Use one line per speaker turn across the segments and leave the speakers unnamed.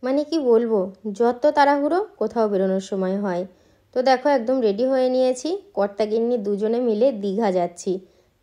মানে কি বলবো, যত তাড়াহুড়ো কোথাও বেরোনোর সময় হয়। তো দেখো একদম রেডি হয়ে নিয়েছি, কর্তা গিন্নি দুজনে মিলে দীঘা যাচ্ছি।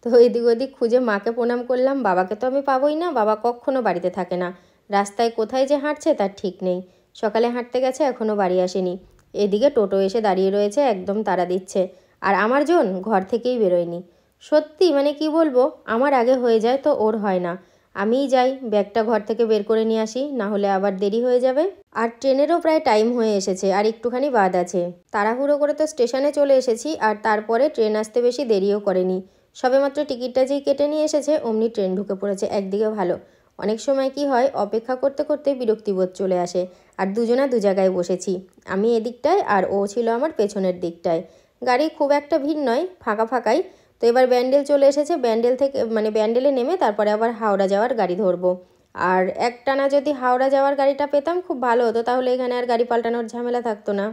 তো এদিক ওদিক খুঁজে মাকে প্রণাম করলাম, বাবাকে তো আমি পাবোই না, বাবা কখনো বাড়িতে থাকে না, রাস্তায় কোথায় যে হাঁটছে তার ঠিক নেই। সকালে হাঁটতে গেছে, এখনও বাড়ি আসেনি। এদিকে টোটো এসে দাঁড়িয়ে রয়েছে, একদম তাড়া দিচ্ছে। আর আমার জন ঘর থেকেই বেরোয়নি। সত্যি মানে কি বলবো, আমার আগে হয়ে যায় তো ওর হয় না। আমিই যাই, ব্যাগটা ঘর থেকে বের করে নিয়ে আসি, না হলে আবার দেরি হয়ে যাবে। আর ট্রেনেরও প্রায় টাইম হয়ে এসেছে, আর একটুখানি বাদ আছে। তাড়াহুড়ো করে তো স্টেশনে চলে এসেছি, আর তারপরে ট্রেন আসতে বেশি দেরিও করেনি। সবেমাত্র টিকিটটা যেই কেটে নিয়ে এসেছে অমনি ট্রেন ঢুকে পড়েছে। একদিকে ভালো, অনেক সময় কি হয় অপেক্ষা করতে করতে বিরক্তিবোধ চলে আসে। আর দুজনা দু জায়গায় বসেছি, আমি এদিকটায় আর ও ছিল আমার পেছনের দিকটায়। গাড়ি খুব একটা ভিড় নয়, ফাঁকা ফাঁকাই। তো এবার ব্যান্ডেল চলে এসেছে, ব্যান্ডেল থেকে মানে ব্যান্ডেলে নেমে তারপরে আবার হাওড়া যাওয়ার গাড়ি ধরবো। আর একটানা যদি হাওড়া যাওয়ার গাড়িটা পেতাম খুব ভালো হতো, তাহলে এখানে আর গাড়ি পাল্টানোর ঝামেলা থাকতো না।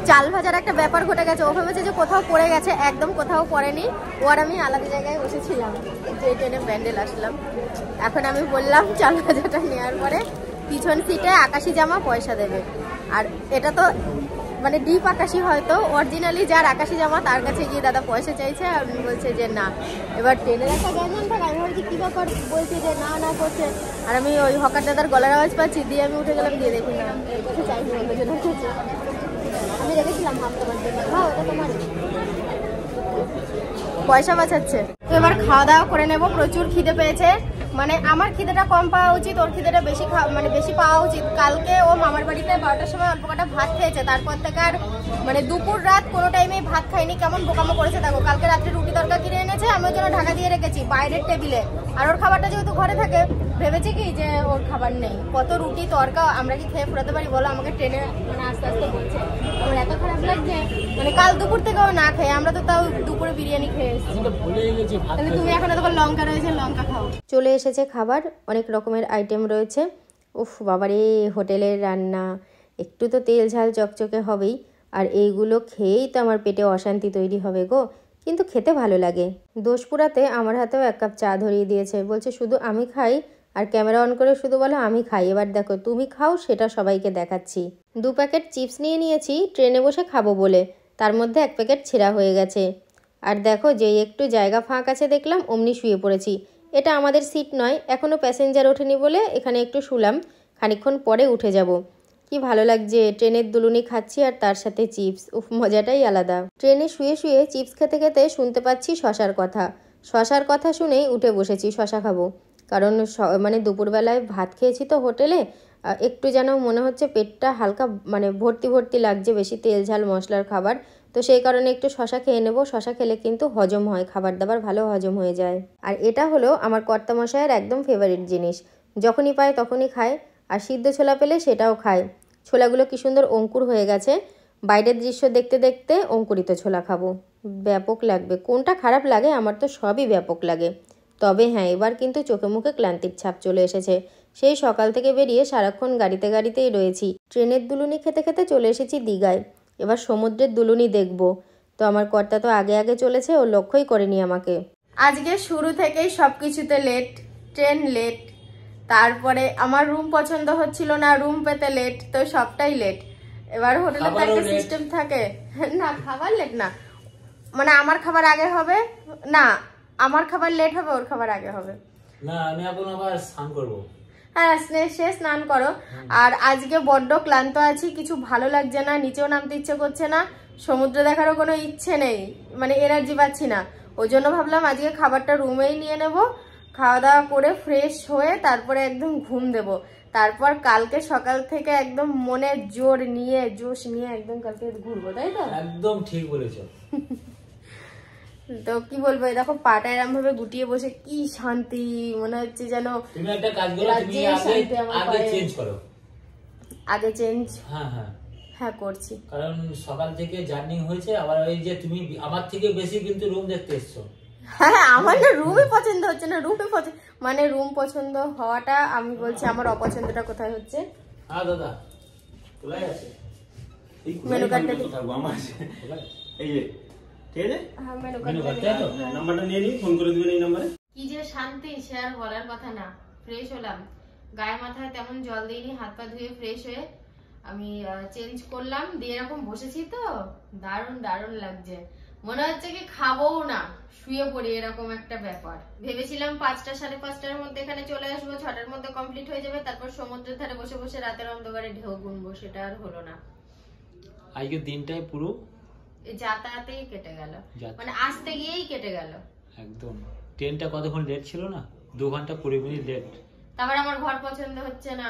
চাল ভাজার একটা ব্যাপার ঘটে গেছে, ও ভেবেছে যে কোথাও পড়ে গেছে, একদম কোথাও পড়েনি। ও আর আমি আলাদা জায়গায় বসেছিলাম, যে ট্রেনে ব্যান্ডেল আসলাম। এখন আমি বললাম চাল ভাজাটা নেওয়ার পরে পিছন সিটে আকাশি জামা পয়সা দেবে। আর এটা তো মানে ডিপ আকাশি, হয়তো অরিজিনালি যার আকাশি জামা তার কাছে গিয়ে দাদা পয়সা চাইছে, আর উনি বলছে যে না। এবার ট্রেনের একটা গ্যাঞ্জাম থাকে, আমি ভাবছি কী ব্যাপার, বলছে যে না না করছে। আর আমি ওই হকার দাদার গলার আওয়াজ পাচ্ছি, দিয়ে আমি উঠে গেলাম, দিয়ে দেখি না চাইছি অন্যজন করছে। আমি রেখেছিলাম হাফ তোমার জন্য, খাও এটা তোমার, পয়সা বাঁচাচ্ছে। তো এবার খাওয়া দাওয়া করে নেবো, প্রচুর খিদে পেয়েছে। মানে আমার খিদেটা কম পাওয়া উচিত, ওর খিদেটা বেশি মানে বেশি পাওয়া উচিত। কালকে ও মামার বাড়িতে 12টার সময় অল্প কটা ভাত খেয়েছে, তারপর থেকে আর মানে দুপুর রাত কোনো টাইমেই ভাত খাইনি। কেমন বোকামো করেছে দেখো, কালকে রাত্রে রুটি তরকা কিনে এনেছে, আমি ওর জন্য ঢাকা দিয়ে রেখেছি বাইরের টেবিলে। আর ওর খাবারটা যেহেতু ঘরে থাকে, ভেবেছে কি যে ওর খাবার নেই। কত রুটি তরকা আমরা কি খেয়ে ফুরাতে পারি বলো? আমাকে ট্রেনে মানে আস্তে আস্তে বলছে, আমার এত খারাপ লাগছে। মানে কাল দুপুর থেকেও না খেয়ে, আমরা তো তাও দুপুরে বিরিয়ানি খেয়ে এসেছি। তাহলে তুমি এখন তখন লঙ্কা রয়েছে, লঙ্কা খাও। চলে এসেছে খাবার, অনেক রকমের আইটেম রয়েছে। উফ বাবারে, হোটেলের রান্না, একটু তো তেল ঝাল চকচকে হবেই। আর এইগুলো খেয়েই তো আমার পেটে অশান্তি তৈরি হবে গো, কিন্তু খেতে ভালো লাগে। দোষপুরাতে আমার হাতেও 1 কাপ চা ধরিয়ে দিয়েছে, বলছে শুধু আমি খাই, আর ক্যামেরা অন করে শুধু বলো আমি খাই। এবার দেখো তুমি খাও, সেটা সবাইকে দেখাচ্ছি। 2 প্যাকেট চিপস নিয়ে নিয়েছি ট্রেনে বসে খাবো বলে, তার মধ্যে 1 প্যাকেট ছেঁড়া হয়ে গেছে। আর দেখো যেই একটু জায়গা ফাঁক আছে দেখলাম, অমনি শুয়ে পড়েছি। এটা আমাদের সিট নয়, এখনও প্যাসেঞ্জার ওঠেনি বলে এখানে একটু শুলাম, খানিকক্ষণ পরে উঠে যাব। কি ভালো লাগছে, ট্রেনের দুলুনি খাচ্ছি আর তার সাথে চিপস, উফ মজাটাই আলাদা। ট্রেনে শুয়ে শুয়ে চিপস খেতে খেতে শুনতে পাচ্ছি শশার কথা। শশার কথা শুনেই উঠে বসেছি, শশা খাবো। কারণ মানে দুপুরবেলায় ভাত খেয়েছি তো হোটেলে, একটু যেন মনে হচ্ছে পেটটা হালকা মানে ভর্তি ভর্তি লাগছে, বেশি তেল ঝাল মশলার খাবার। তো সেই কারণে একটু শশা খেয়ে নেবো। শশা খেলে কিন্তু হজম হয়, খাবার দাবার ভালো হজম হয়ে যায়। আর এটা হলো আমার কর্তামশাইয়ের একদম ফেভারিট জিনিস, যখনই পায় তখনই খায়। আর সিদ্ধ ছোলা পেলে সেটাও খায়। ছোলাগুলো কি সুন্দর অঙ্কুর হয়ে গেছে, বাইরের দৃশ্য দেখতে দেখতে অঙ্কুরিত ছোলা খাবো, ব্যাপক লাগবে। কোনটা খারাপ লাগে? আমার তো সবই ব্যাপক লাগে। তবে হ্যাঁ, এবার কিন্তু চোখে মুখে ক্লান্তির ছাপ চলে এসেছে। সেই সকাল থেকে বেরিয়ে সারাক্ষণ গাড়িতেই রয়েছি। ট্রেনের দুলুনি খেতে খেতে চলে এসেছি দীঘায়, এবার সমুদ্রের দুলুনি দেখব। তো আমার কর্তা তো আগে আগে চলেছে, ও লক্ষ্যই করেনি আমাকে। আজকে শুরু থেকেই সব কিছুতে লেট, ট্রেন লেট, তারপরে আমার রুম পছন্দ হচ্ছিল না, রুম পেতে লেট, তো সবটাই লেট। এবার হোটেলে তো একটা সিস্টেম থাকে না, খাবার লেট না, মানে আমার খাবার আগে হবে না, আমার খাবার লেট হবে, ওর খাবার আগে হবে না। আমি এখন আবার স্নান করব। হ্যাঁ সে স্নান করো। আর আজকে বড্ড ক্লান্ত আছি, কিছু ভালো লাগছে না, নিচেও নামতে ইচ্ছে করছে না, সমুদ্র দেখারও কোনো ইচ্ছে নেই, মানে এনার্জি পাচ্ছি না। ওই জন্য ভাবলাম আজকে খাবারটা রুমেই নিয়ে নেব, খাওয়া দাওয়া করে ফ্রেশ হয়ে তারপরে একদম ঘুম দেব। তারপর কালকে সকাল থেকে একদম মনে জোশ নিয়ে একদম কালকে ঘুরবো, তাই তো? একদম ঠিক বলেছো। তো কি বলবো, দেখো পাটা এরকম ভাবে গুটিয়ে বসে কি শান্তি, মনে হচ্ছে যেন। তুমি একটা কাজ করো, তুমি আগে চেঞ্জ করো। আগে চেঞ্জ? হ্যাঁ হ্যাঁ হ্যাঁ করছি, কারণ সকাল থেকে জার্নি হয়েছে, আবার ওই যে তুমি আমার থেকে বেশি কিন্তু রুম দেখতে এসছো। হ্যাঁ আমার না রুমই পছন্দ হচ্ছে না, মানে রুম পছন্দ হওয়াটা, আমি বলছি আমার অপছন্দটা কোথায় হচ্ছে। হ্যাঁ দাদা খোলাই আছে, মেনু কার্ডটা থাকবো আমার এই যে, ঠিক আছে? হ্যাঁ মেনু কার্ডটা তো নাম্বারটা নিয়ে নি, ফোন করে দিবেন এই নম্বরে। কি যে শান্তি, সে আর বলার কথা না। ফ্রেশ হলাম, গায়ে মাথায় তেমন জল দিইনি, হাত পা ধুয়ে ফ্রেশ হয়ে আমি চেঞ্জ করলাম, দিয়ে এরকম বসেছি তো দারুণ দারুণ লাগছে, মনে হচ্ছে কি খাবোও না, শুয়ে পড়ি, এরকম একটা ব্যাপার। ভেবেছিলাম 5টা 5:30টার মধ্যে এখানে চলে আসবো, 6টার মধ্যে কমপ্লিট হয়ে যাবে, তারপর সমুদ্রের ধারে বসে বসে রাতের অন্ধকারে ঢেউ গুনবো, সেটা আর হলো না।
আজকে দিনটাই পুরো
যাতায়াতেই কেটে গেল, মানে আসতে গিয়েই কেটে গেল
একদম। ট্রেনটা কতক্ষণ লেট ছিল না, 2 ঘন্টা 20 মিনিট লেট।
তারপর আমার ঘর পছন্দ হচ্ছে না,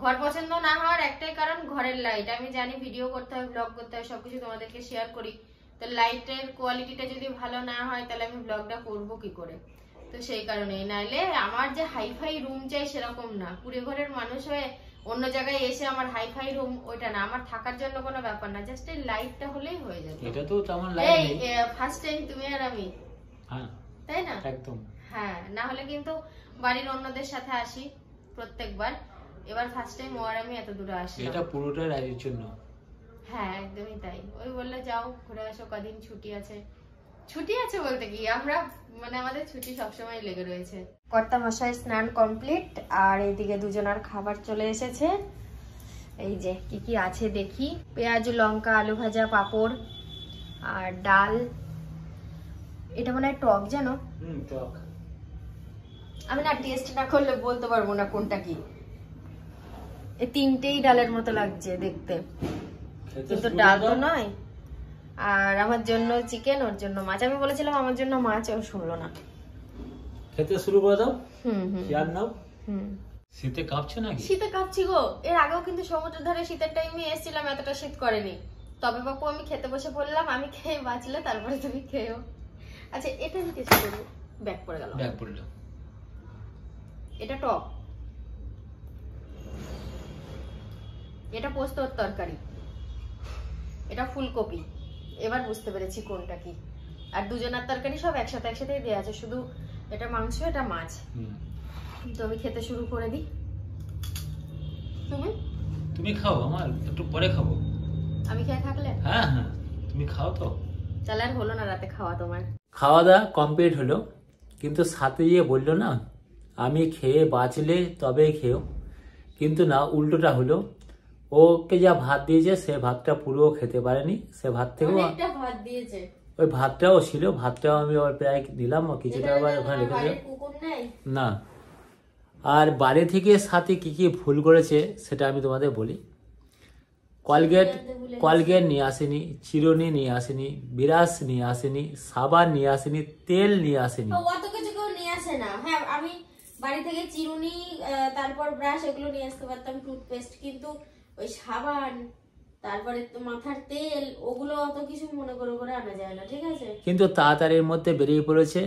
ঘর পছন্দ না হওয়ার একটাই কারণ ঘরের লাইট। আমি জানি ভিডিও করতে হয়, ব্লগ করতে হয়, সবকিছু তোমাদেরকে শেয়ার করি, তো লাইটের কোয়ালিটিটা যদি ভালো না হয় তাহলে আমি ব্লগটা করবো কি করে, তো সেই কারণেই। নাইলে আমার যে হাইফাই রুম চাই সেরকম না, কুড়ে ঘরের মানুষ হয়ে অন্য জায়গায় এসে আমার হাইফাই রুম ওইটা না, আমার থাকার জন্য কোনো ব্যাপার না, জাস্ট এই লাইটটা হলেই হয়ে যাবে।
এটা তো তেমন লাইট নেই,
এই ফার্স্ট টাইম তুমি আর আমি,
হ্যাঁ
তাই না?
একদম।
হ্যাঁ, না হলে কিন্তু বাড়ির অন্যদের সাথে আসি প্রত্যেকবার, এবার ফার্স্ট টাইম ও আর আমি এত দূরে আসি।
এটা পুরোটাই রাজির জন্য।
হ্যাঁ একদমই তাই, ওই বললে যাও ঘুরে আসো, কদিন ছুটি আছে, ছুটি আছে বলতে কি আমরা মানে আমাদের ছুটি সবসময় লেগে রয়েছে। কর্তা মশাই স্নান কমপ্লিট, আর এইদিকে দুজনার খাবার চলে এসেছে। এই যে কি কি আছে দেখি, পেঁয়াজ লঙ্কা আলু ভাজা পাঁপড় আর ডাল, এটা মনে হয় টক জানো,
টক।
আমি না টেস্ট না করলে বলতে পারবো না কোনটা কি, এই তিনটেই ডালের মতো লাগছে দেখতে, কিন্তু ডাল তো নয়। আর আমার জন্য চিকেন, ওর জন্য মাছ। আমি বলেছিলাম আমার জন্য মাছ, ও শুনলো না।
খেতে শুরু করে দাও।
হুম
খেয়াল নাও।
হুম।
শীতে কাঁপছে নাকি?
শীতে কাঁপছি গো, এর আগেও কিন্তু সমুদ্রের ধারে শীতের টাইমে এসেছিলাম, এতটা শীত করেনি। তবে বাপু আমি খেতে বসে পড়লাম, আমি খেয়ে বাঁচলে তারপরে তুমি খেয়েও। আচ্ছা এটা আমি টেস্ট করবো, ব্যাক পড়ে গেল,
ব্যাক পড়লো।
এটা টক, এটা পোস্তর তরকারি, এটা ফুলকপি, এবার বুঝতে পেরেছি কোনটা কি। আর দুজনের তরকারি সব একসাথেই দেওয়া আছে, শুধু এটা মাংস এটা মাছ। তো আমি খেতে শুরু করে দিই,
তুমি খাও, আমার একটু পরে খাবো।
আমি খেয়ে থাকলে?
হ্যাঁ হ্যাঁ তুমি খাও তো।
তাহলে আর হলো না রাতে খাওয়া তোমার।
খাওয়া দাওয়া কমপ্লিট হলো, কিন্তু সাথে গিয়ে বললো না আমি খেয়ে বাঁচলে তবেই খেও, কিন্তু না উল্টোটা হলো, ওকে যা ভাত দিয়েছে সে ভাতটা পুরো খেতে পারেনি, সে ভাত থেকেও
অনেকটা ভাত দিয়েছে,
ওই ভাতটাও ছিল, ভাতটাও আমি ওর প্রায় দিলাম, কিছুটা আবার ওখানে রেখে দিলাম না। আর বাড়ি থেকে সাথে কি কি ভুল করেছে সেটা আমি তোমাদের বলি। কলগেট নিয়ে আসেনি, চিরুনি নিয়ে আসেনি, বিরাস নিয়ে আসেনি, সাবান নিয়ে আসেনি, তেল নিয়ে আসেনি,
অত কিছু কেউ নিয়ে আসে না। হ্যাঁ আমি বাড়ি থেকে চিরুনি তারপর ব্রাশ এগুলো নিয়ে আসতে পারতাম, টুথপেস্ট, কিন্তু ওই সাবান তারপরে তো মাথার তেল ওগুলো অত কিছু মনে করে আনা যায় না, ঠিক আছে।
কিন্তু তাড়াতাড়ির মধ্যে বেরিয়ে পড়েছে।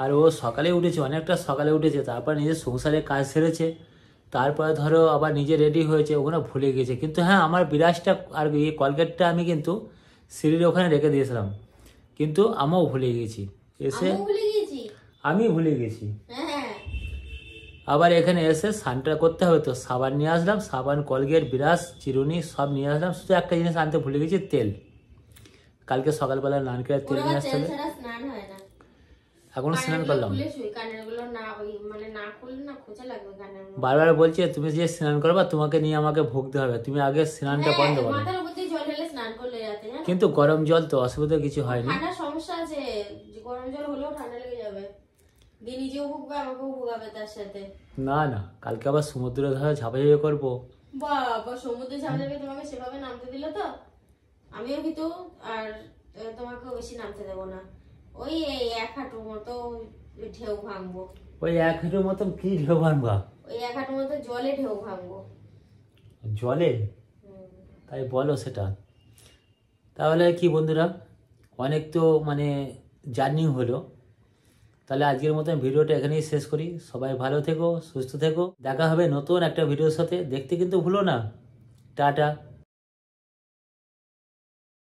আর ও সকালে উঠেছে, অনেকটা সকালে উঠেছে, তারপর নিজের সংসারে কাজ সেরেছে, তারপরে ধরো আবার নিজে রেডি হয়েছে, ওখানে ভুলে গেছে। কিন্তু হ্যাঁ আমার বিরাজটা আর এই কলগেটটা আমি কিন্তু সিঁড়ির ওখানে রেখে দিয়েছিলাম, কিন্তু আমিও ভুলে গেছি, এসে আমি ভুলে গেছি। আবার এখানে এসে স্নানটা করতে হবে, তো সাবান নিয়ে আসলাম, সাবান কলগেট বিরাস চিরুনি সব নিয়ে আসলাম, শুধু একটা জিনিস আনতে ভুলে গেছি, তেল। কালকে সকালবেলা নারকেলের তেল নিয়ে আসতে হবে, এখন স্নান করলাম। বারবার বলছে তুমি যে স্নান করবা তোমাকে নিয়ে আমাকে ভুগতে হবে, তুমি আগে স্নানটা বন্ধ করো। কিন্তু গরম জল তো অসুবিধা কিছু হয়নি,
সমস্যা আছে, গরম জল হলেও ঠান্ডা লেগে যাবে, নিজেও ভুগবে আমাকেও ভুগাবে তার সাথে।
না না কালকে আবার সমুদ্রের ধারে ঝাপাঝাপি করবো।
বাবা সমুদ্রে ঝাপাঝাপি তোমাকে সেভাবে নামতে দিল তো আমিও কিন্তু আর তোমাকে বেশি নামতে দেবো না, ওই 1 হাঁটুর মতো ঢেউ ভাঙবো।
ওই 1 হাঁটুর মতন কি ঢেউ ভাঙবা?
ওই 1 হাঁটুর মতো জলে ঢেউ ভাঙবো।
জলে? তাই বলো সেটা। তাহলে কি বন্ধুরা, অনেক তো মানে জার্নি হলো, তাহলে আজকের মতন ভিডিওটা এখানেই শেষ করি। সবাই ভালো থেকো, সুস্থ থেকো, দেখা হবে নতুন একটা ভিডিওর সাথে। দেখতে কিন্তু ভুলো না। টাটা।